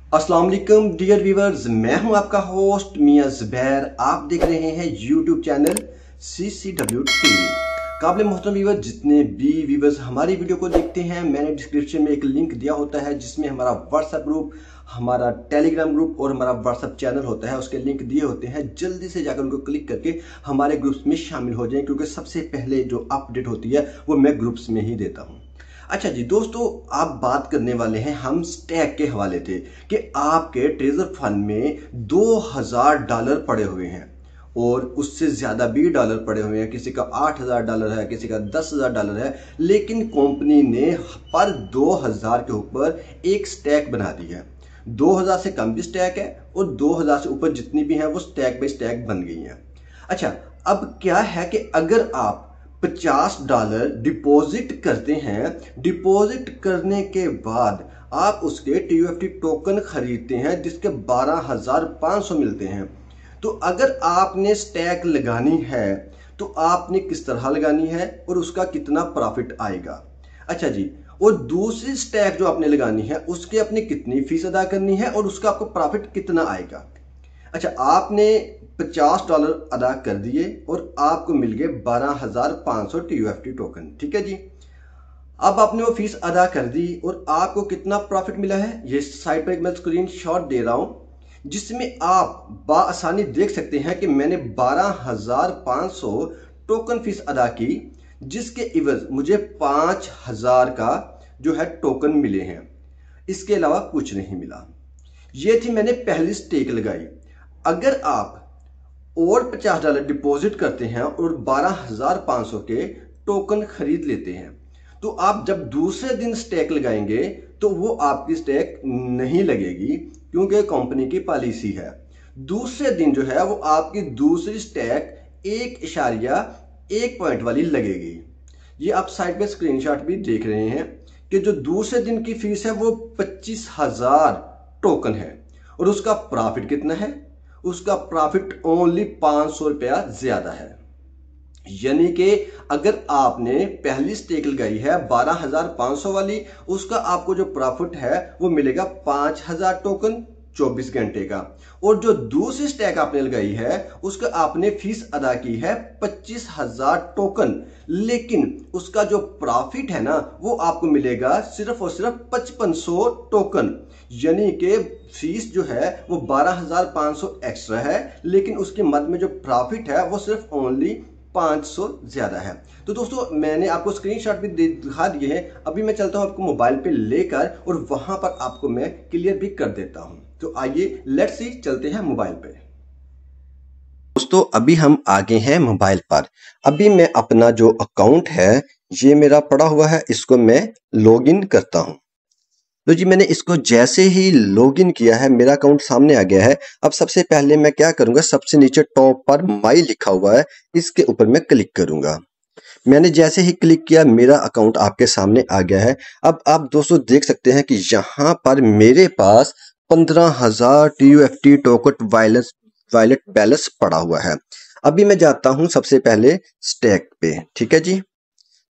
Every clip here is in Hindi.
अस्सलाम वालेकुम डियर व्यूवर्स, मैं हूं आपका होस्ट मियां ज़ुबैर। आप देख रहे हैं यूट्यूब चैनल CCW टीवी। काबिल मोहतरम व्यूवर, जितने भी व्यूवर्स हमारी वीडियो को देखते हैं, मैंने डिस्क्रिप्शन में एक लिंक दिया होता है जिसमें हमारा व्हाट्सएप ग्रुप, हमारा टेलीग्राम ग्रुप और हमारा व्हाट्सएप चैनल होता है। उसके लिंक दिए होते हैं, जल्दी से जाकर उनको क्लिक करके हमारे ग्रुप्स में शामिल हो जाएं, क्योंकि सबसे पहले जो अपडेट होती है वो मैं ग्रुप्स में ही देता हूँ। अच्छा जी दोस्तों, आप बात करने वाले हैं हम स्टैक के हवाले थे कि आपके ट्रेजर फंड में $2000 पड़े हुए हैं और उससे ज्यादा भी डॉलर पड़े हुए हैं। किसी का $8000 है, किसी का $10,000 है, लेकिन कंपनी ने पर 2000 के ऊपर एक स्टैक बना दी है। 2000 से कम भी स्टैक है और 2000 से ऊपर जितनी भी हैं वो स्टैक बाई स्टैक बन गई हैं। अच्छा, अब क्या है कि अगर आप $50 डिपॉजिट करते हैं, डिपॉजिट करने के बाद आप उसके TUFT टोकन खरीदते हैं जिसके 12,500 मिलते हैं। तो अगर आपने स्टैक लगानी है तो आपने किस तरह लगानी है और उसका कितना प्रॉफिट आएगा। अच्छा जी, और दूसरी स्टैक जो आपने लगानी है उसके अपनी कितनी फीस अदा करनी है और उसका आपको प्रॉफिट कितना आएगा। अच्छा, आपने $50 अदा कर दिए और आपको मिल गए 12,500 TUFT टोकन। ठीक है जी, अब आपने वो फीस अदा कर दी और आपको कितना प्रॉफिट मिला है, ये साइड पर एक मैं स्क्रीन शॉट दे रहा हूं जिसमें आप बाआसानी देख सकते हैं कि मैंने 12,500 टोकन फीस अदा की, जिसके इवज मुझे 5,000 का जो है टोकन मिले हैं। इसके अलावा कुछ नहीं मिला। ये थी मैंने पहली स्टेक लगाई। अगर आप और $50 डिपॉजिट करते हैं और 12,500 के टोकन खरीद लेते हैं तो आप जब दूसरे दिन स्टैक लगाएंगे तो वो आपकी स्टैक नहीं लगेगी, क्योंकि कंपनी की पॉलिसी है। दूसरे दिन जो है वो आपकी दूसरी स्टैक 1.1 पॉइंट वाली लगेगी। ये आप साइड पे स्क्रीनशॉट भी देख रहे हैं कि जो दूसरे दिन की फीस है वो 25,000 टोकन है और उसका प्रॉफिट कितना है, उसका प्रॉफिट ओनली 500 रुपया ज्यादा है। यानी कि अगर आपने पहली स्टेक लगाई है 12,500 वाली, उसका आपको जो प्रॉफिट है वो मिलेगा 5,000 टोकन 24 घंटे का। और जो दूसरी स्टैक आपने लगाई है उसका आपने फीस अदा की है 25,000 टोकन, लेकिन उसका जो प्रॉफिट है ना वो आपको मिलेगा सिर्फ और सिर्फ 5500 टोकन। यानी कि फीस जो है वो 12,500 एक्स्ट्रा है, लेकिन उसके मद में जो प्रॉफिट है वो सिर्फ ओनली 500 ज्यादा है। तो दोस्तों, मैंने आपको स्क्रीनशॉट भी दिखा दिए हैं। अभी मैं चलता हूं आपको मोबाइल पे लेकर और वहां पर आपको मैं क्लियर भी कर देता हूं। तो आइए लेट्स सी, चलते हैं मोबाइल पे। दोस्तों, अभी हम आगे हैं मोबाइल पर। अभी मैं अपना जो अकाउंट है ये मेरा पड़ा हुआ है, इसको मैं लॉगिन करता हूं। तो जी, मैंने इसको जैसे ही लॉगिन किया है मेरा अकाउंट सामने आ गया है। अब सबसे पहले मैं क्या करूंगा, सबसे नीचे टॉप पर माई लिखा हुआ है, इसके ऊपर मैं क्लिक करूंगा। मैंने जैसे ही क्लिक किया मेरा अकाउंट आपके सामने आ गया है। अब आप दोस्तों देख सकते हैं कि यहाँ पर मेरे पास 15,000 TUFT टोकन वायलेट बैलेंस पड़ा हुआ है। अभी मैं जाता हूं सबसे पहले स्टैक पे। ठीक है जी,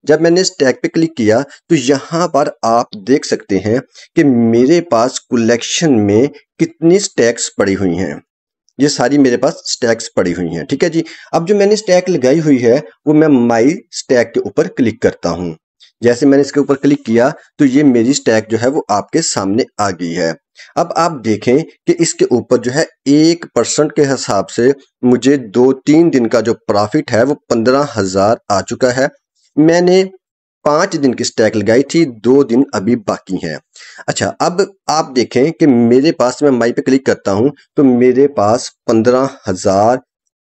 जब मैंने स्टैक पे क्लिक किया तो यहाँ पर आप देख सकते हैं कि मेरे पास कलेक्शन में कितनी स्टैक्स पड़ी हुई हैं। ये सारी मेरे पास स्टैक्स पड़ी हुई हैं। ठीक है जी, अब जो मैंने स्टैक लगाई हुई है वो मैं माई स्टैक के ऊपर क्लिक करता हूं। जैसे मैंने इसके ऊपर क्लिक किया तो ये मेरी स्टैक जो है वो आपके सामने आ गई है। अब आप देखें कि इसके ऊपर जो है 1% के हिसाब से मुझे 2-3 दिन का जो प्रॉफिट है वो 15,000 आ चुका है। मैंने 5 दिन की स्टैक लगाई थी, 2 दिन अभी बाकी हैं। अच्छा, अब आप देखें कि मेरे पास, मैं माई पे क्लिक करता हूं तो मेरे पास 15,000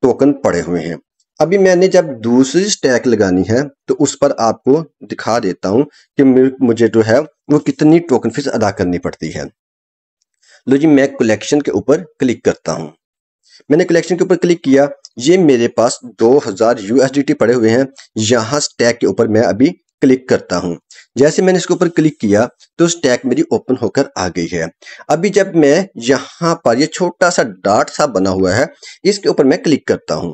टोकन पड़े हुए हैं। अभी मैंने जब दूसरी स्टैक लगानी है तो उस पर आपको दिखा देता हूं कि मुझे जो है वो कितनी टोकन फीस अदा करनी पड़ती है। लो जी, मैं कलेक्शन के ऊपर क्लिक करता हूं। मैंने कलेक्शन के ऊपर क्लिक किया, ये मेरे पास 2000 USDT पड़े हुए हैं। यहाँ स्टैक के ऊपर मैं अभी क्लिक करता हूं। जैसे मैंने इसके ऊपर क्लिक किया तो स्टैक मेरी ओपन होकर आ गई है। अभी जब मैं यहाँ पर ये छोटा सा डॉट सा बना हुआ है इसके ऊपर मैं क्लिक करता हूं,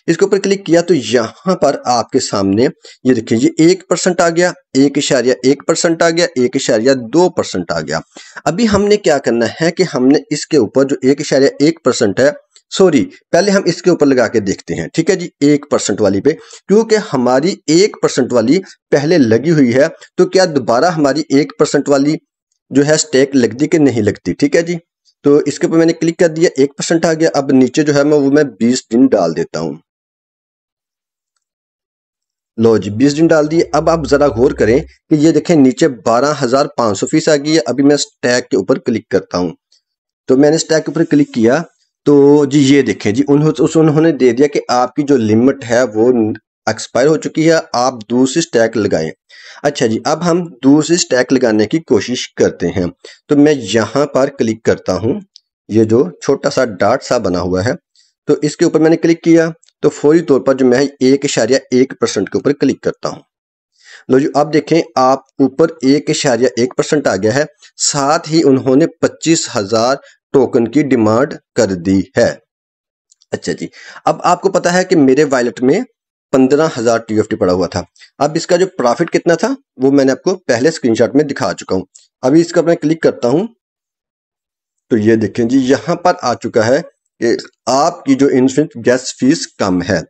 इसके ऊपर क्लिक किया तो यहाँ पर आपके सामने ये देखिए ये 1% आ गया, 1.1% आ गया, 1.2% आ गया। अभी हमने क्या करना है कि हमने इसके ऊपर जो 1.1% है, सॉरी पहले हम इसके ऊपर लगा के देखते हैं, ठीक है जी, 1% वाली पे, क्योंकि हमारी 1% वाली पहले लगी हुई है, तो क्या दोबारा हमारी 1% वाली जो है स्टैक लगती कि नहीं लगती, ठीक है जी। तो इसके ऊपर मैंने क्लिक कर दिया, 1% आ गया। अब नीचे जो है मैं 20 दिन डाल देता हूं। लो जी 20 दिन डाल दिए। अब आप जरा गौर करें कि ये देखें नीचे 12,500 फीस आ गई है। अभी मैं स्टैक के ऊपर क्लिक करता हूं, तो मैंने स्टैक के ऊपर क्लिक किया तो जी ये देखें जी उन्होंने दे दिया कि आपकी जो लिमिट है वो एक्सपायर हो चुकी है, आप दूसरी स्टैक लगाएं। अच्छा जी, अब हम दूसरी स्टैक लगाने की कोशिश करते हैं। तो मैं यहाँ पर क्लिक करता हूँ, ये जो छोटा सा डॉट सा बना हुआ है, तो इसके ऊपर मैंने क्लिक किया तो फौरी तौर पर जो मैं 1.1% के ऊपर क्लिक करता हूँ। लो जी अब देखें आप ऊपर 1.1% आ गया है, साथ ही उन्होंने 25,000 टोकन की डिमांड कर दी है। अच्छा जी, अब आपको पता है कि मेरे वॉलेट में 15,000 TFT पड़ा हुआ था। अब इसका जो प्रॉफिट कितना था वो मैंने आपको पहले स्क्रीनशॉट में दिखा चुका हूं। अभी इसका मैं क्लिक करता हूं तो ये देखें जी यहां पर आ चुका है कि आपकी जो इन्फिनिट गैस फीस कम है,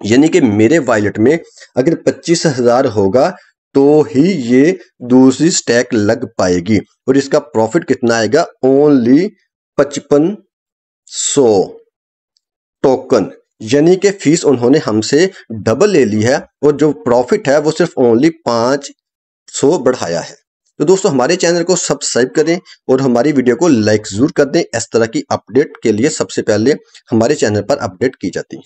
यानी कि मेरे वॉलेट में अगर 25,000 होगा तो ही ये दूसरी स्टैक लग पाएगी, और इसका प्रॉफिट कितना आएगा, ओनली 5500 टोकन, यानी कि फीस उन्होंने हमसे डबल ले ली है और जो प्रॉफिट है वो सिर्फ ओनली 500 बढ़ाया है। तो दोस्तों हमारे चैनल को सब्सक्राइब करें और हमारी वीडियो को लाइक जरूर कर दें। इस तरह की अपडेट के लिए सबसे पहले हमारे चैनल पर अपडेट की जाती है।